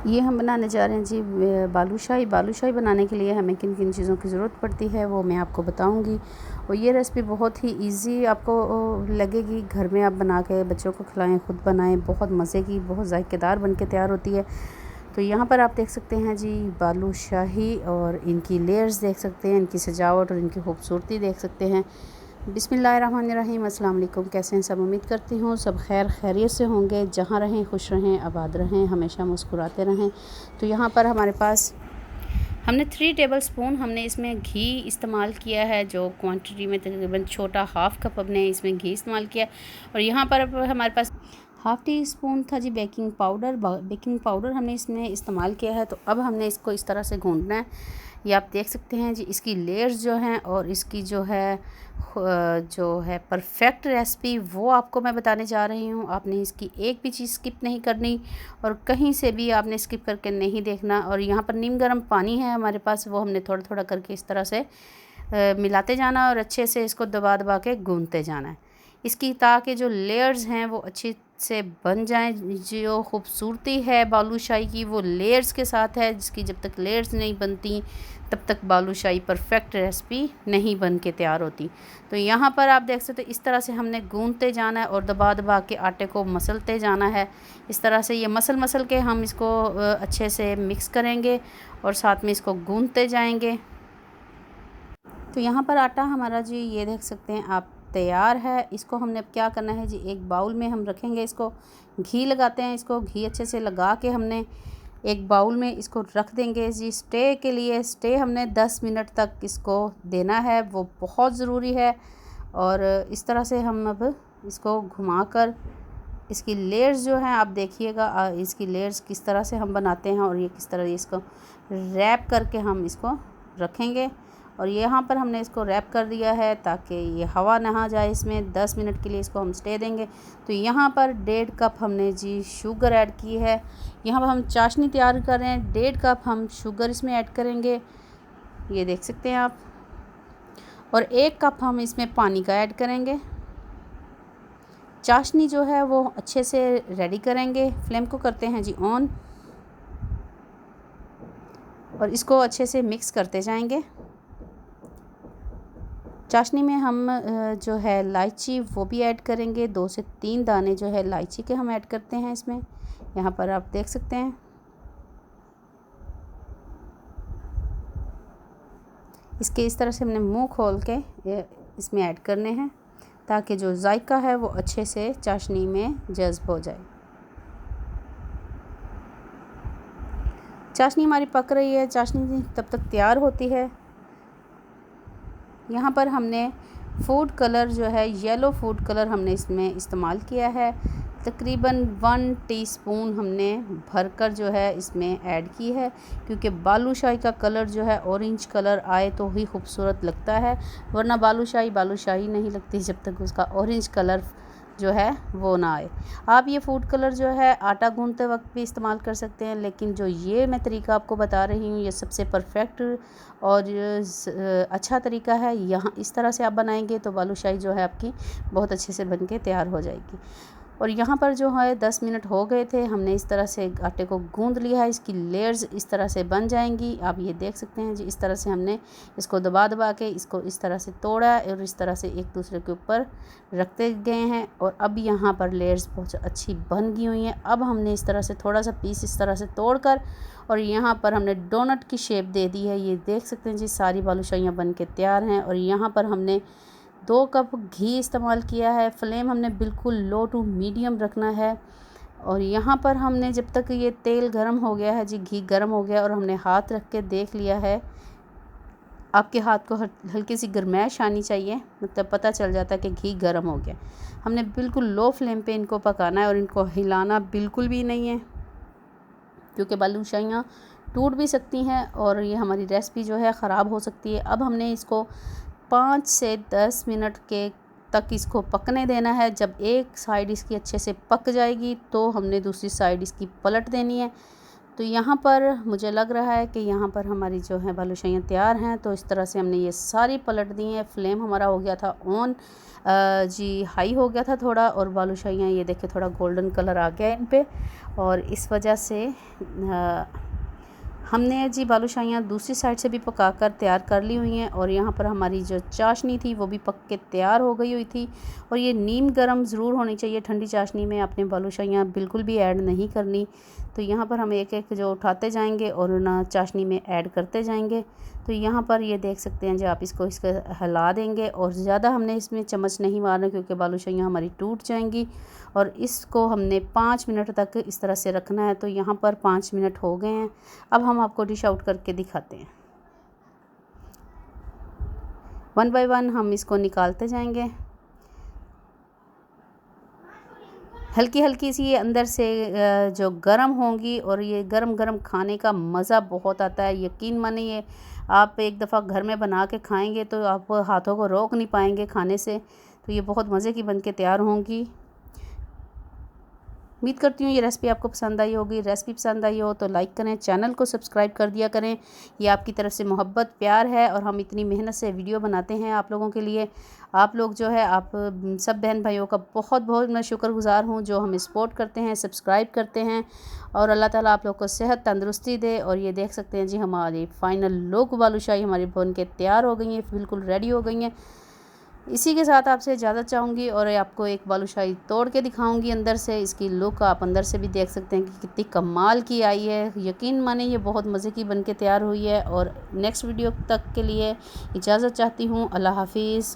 ये हम बनाने जा रहे हैं जी बालूशाही। बालूशाही बनाने के लिए हमें किन किन चीज़ों की ज़रूरत पड़ती है वो मैं आपको बताऊंगी। और ये रेसिपी बहुत ही इजी आपको लगेगी। घर में आप बना के बच्चों को खिलाएं, ख़ुद बनाएं, बहुत मज़े की, बहुत जायकेदार बन के तैयार होती है। तो यहाँ पर आप देख सकते हैं जी बालूशाही, और इनकी लेयर्स देख सकते हैं, इनकी सजावट और इनकी खूबसूरती देख सकते हैं। बिस्मिल्लाहिर्रहमानिर्रहीम। अस्सलाम वालेकुम। कैसे हैं सब? उम्मीद करती हूँ सब खैरियत से होंगे। जहाँ रहें खुश रहें, आबाद रहें, हमेशा मुस्कुराते रहें। तो यहाँ पर हमारे पास हमने 3 टेबल स्पून हमने इसमें घी इस्तेमाल किया है, जो क्वांटिटी में तकरीबन छोटा हाफ़ कप हमने इसमें घी इस्तेमाल किया। और यहाँ पर अब हमारे पास हाफ़ टी स्पून था जी बेकिंग पाउडर। बेकिंग पाउडर हमने इसमें इस्तेमाल किया है। तो अब हमने इसको इस तरह से गूँधना है। ये आप देख सकते हैं जी इसकी लेयर्स जो हैं और इसकी जो है परफेक्ट रेसिपी वो आपको मैं बताने जा रही हूँ। आपने इसकी एक भी चीज़ स्किप नहीं करनी और कहीं से भी आपने स्किप करके नहीं देखना। और यहाँ पर नीम गर्म पानी है हमारे पास, वो हमने थोड़ा थोड़ा करके इस तरह से मिलाते जाना और अच्छे से इसको दबा दबा के गूँधते जाना है इसकी, ताकि जो लेयर्स हैं वो अच्छी से बन जाएं। जो खूबसूरती है बालूशाही की वो लेयर्स के साथ है, जिसकी जब तक लेयर्स नहीं बनती तब तक बालूशाही परफेक्ट रेसिपी नहीं बन के तैयार होती। तो यहाँ पर आप देख सकते हैं इस तरह से हमने गूँधते जाना है और दबा दबा के आटे को मसलते जाना है। इस तरह से ये मसल के हम इसको अच्छे से मिक्स करेंगे और साथ में इसको गूँधते जाएंगे। तो यहाँ पर आटा हमारा जी ये देख सकते हैं आप तैयार है। इसको हमने अब क्या करना है जी, एक बाउल में हम रखेंगे इसको, घी लगाते हैं, इसको घी अच्छे से लगा के हमने एक बाउल में इसको रख देंगे जी स्टे के लिए। स्टे हमने 10 मिनट तक इसको देना है, वो बहुत ज़रूरी है। और इस तरह से हम अब इसको घुमाकर इसकी लेयर्स जो हैं आप देखिएगा, इसकी लेयर्स किस तरह से हम बनाते हैं और ये किस तरह इसको रैप करके हम इसको रखेंगे। और यहाँ पर हमने इसको रैप कर दिया है ताकि ये हवा ना जाए इसमें। 10 मिनट के लिए इसको हम स्टे देंगे। तो यहाँ पर 1.5 कप हमने जी शुगर ऐड की है। यहाँ पर हम चाशनी तैयार कर रहे हैं, 1.5 कप हम शुगर इसमें ऐड करेंगे, ये देख सकते हैं आप। और 1 कप हम इसमें पानी का ऐड करेंगे। चाशनी जो है वो अच्छे से रेडी करेंगे। फ्लेम को करते हैं जी ऑन और इसको अच्छे से मिक्स करते जाएंगे। चाशनी में हम जो है इलायची वो भी ऐड करेंगे, 2 से 3 दाने जो है इलायची के हम ऐड करते हैं इसमें। यहाँ पर आप देख सकते हैं इसके इस तरह से हमने मुंह खोल के इसमें ऐड करने हैं ताकि जो जायका है वो अच्छे से चाशनी में जज्ब हो जाए। चाशनी हमारी पक रही है, चाशनी तब तक तैयार होती है। यहाँ पर हमने फूड कलर जो है येलो फूड कलर हमने इसमें इस्तेमाल किया है। तकरीबन 1 टीस्पून हमने भरकर जो है इसमें ऐड की है, क्योंकि बालूशाही का कलर जो है ऑरेंज कलर आए तो ही खूबसूरत लगता है, वरना बालूशाही नहीं लगती जब तक उसका ऑरेंज कलर जो है वो ना आए। आप ये फूड कलर जो है आटा गूंथते वक्त भी इस्तेमाल कर सकते हैं, लेकिन जो ये मैं तरीका आपको बता रही हूँ ये सबसे परफेक्ट और अच्छा तरीका है। यहाँ इस तरह से आप बनाएंगे तो बालूशाही जो है आपकी बहुत अच्छे से बन के तैयार हो जाएगी। और यहाँ पर जो है 10 मिनट हो गए थे, हमने इस तरह से आटे को गूंद लिया है। इसकी लेयर्स इस तरह से बन जाएंगी, आप ये देख सकते हैं जी। इस तरह से हमने इसको दबा दबा के इसको इस तरह से तोड़ा और इस तरह से एक दूसरे के ऊपर रखते गए हैं। और अब यहाँ पर लेयर्स बहुत अच्छी बन गई हुई हैं। अब हमने इस तरह से थोड़ा सा पीस इस तरह से तोड़कर और यहाँ पर हमने डोनट की शेप दे दी है। ये देख सकते हैं जी सारी बालूशाहियाँ बन के तैयार हैं। और यहाँ पर हमने 2 कप घी इस्तेमाल किया है। फ्लेम हमने बिल्कुल लो टू मीडियम रखना है। और यहाँ पर हमने जब तक ये तेल गर्म हो गया है जी, घी गर्म हो गया और हमने हाथ रख के देख लिया है, आपके हाथ को हल्की सी गर्मैश आनी चाहिए, मतलब पता चल जाता है कि घी गर्म हो गया। हमने बिल्कुल लो फ्लेम पे इनको पकाना है और इनको हिलाना बिल्कुल भी नहीं है, क्योंकि बालूशाहियाँ टूट भी सकती हैं और ये हमारी रेसिपी जो है ख़राब हो सकती है। अब हमने इसको 5 से 10 मिनट के तक इसको पकने देना है। जब एक साइड इसकी अच्छे से पक जाएगी तो हमने दूसरी साइड इसकी पलट देनी है। तो यहाँ पर मुझे लग रहा है कि यहाँ पर हमारी जो है बालूशाहियाँ तैयार हैं। तो इस तरह से हमने ये सारी पलट दी हैं। फ्लेम हमारा हो गया था ऑन, जी हाई हो गया था थोड़ा, और बालूशाहियाँ ये देखिए थोड़ा गोल्डन कलर आ गया इन पे, और इस वजह से हमने जी बालूशाहियाँ दूसरी साइड से भी पकाकर तैयार कर ली हुई हैं। और यहाँ पर हमारी जो चाशनी थी वो भी पक के तैयार हो गई हुई थी। और ये नीम गरम ज़रूर होनी चाहिए, ठंडी चाशनी में आपने बालूशाहियाँ बिल्कुल भी ऐड नहीं करनी। तो यहाँ पर हम एक एक जो उठाते जाएंगे और ना चाशनी में ऐड करते जाएंगे। तो यहाँ पर ये देख सकते हैं जी, आप इसको हिला देंगे, और ज़्यादा हमने इसमें चम्मच नहीं मारना क्योंकि बालूशाहियाँ हमारी टूट जाएंगी। और इसको हमने 5 मिनट तक इस तरह से रखना है। तो यहाँ पर 5 मिनट हो गए हैं। अब हम आपको डिश आउट करके दिखाते हैं। 1 बाय 1 हम इसको निकालते जाएंगे। हल्की हल्की सी ये अंदर से जो गरम होंगी, और ये गरम गरम खाने का मज़ा बहुत आता है। यकीन मानिए, आप एक दफ़ा घर में बना के खाएंगे तो आप हाथों को रोक नहीं पाएंगे खाने से। तो ये बहुत मज़े की बन के तैयार होंगी। उम्मीद करती हूँ ये रेसिपी आपको पसंद आई होगी। रेसिपी पसंद आई हो तो लाइक करें, चैनल को सब्सक्राइब कर दिया करें। ये आपकी तरफ से मोहब्बत प्यार है, और हम इतनी मेहनत से वीडियो बनाते हैं आप लोगों के लिए। आप लोग जो है, आप सब बहन भाइयों का बहुत बहुत मैं शुक्रगुज़ार हूँ जो हमें सपोर्ट करते हैं, सब्सक्राइब करते हैं। और अल्लाह ताला आप लोग को सेहत तंदुरुस्ती दे। और ये देख सकते हैं जी, हमारी फ़ाइनल लुक बालूशाही हमारी बन के तैयार हो गई हैं, बिल्कुल रेडी हो गई हैं। इसी के साथ आपसे इजाज़त चाहूँगी, और आपको एक बालूशाही तोड़ के दिखाऊंगी अंदर से। इसकी लुक आप अंदर से भी देख सकते हैं कि कितनी कमाल की आई है। यकीन माने ये बहुत मज़े की बन के तैयार हुई है। और नेक्स्ट वीडियो तक के लिए इजाज़त चाहती हूँ। अल्लाह हाफिज़।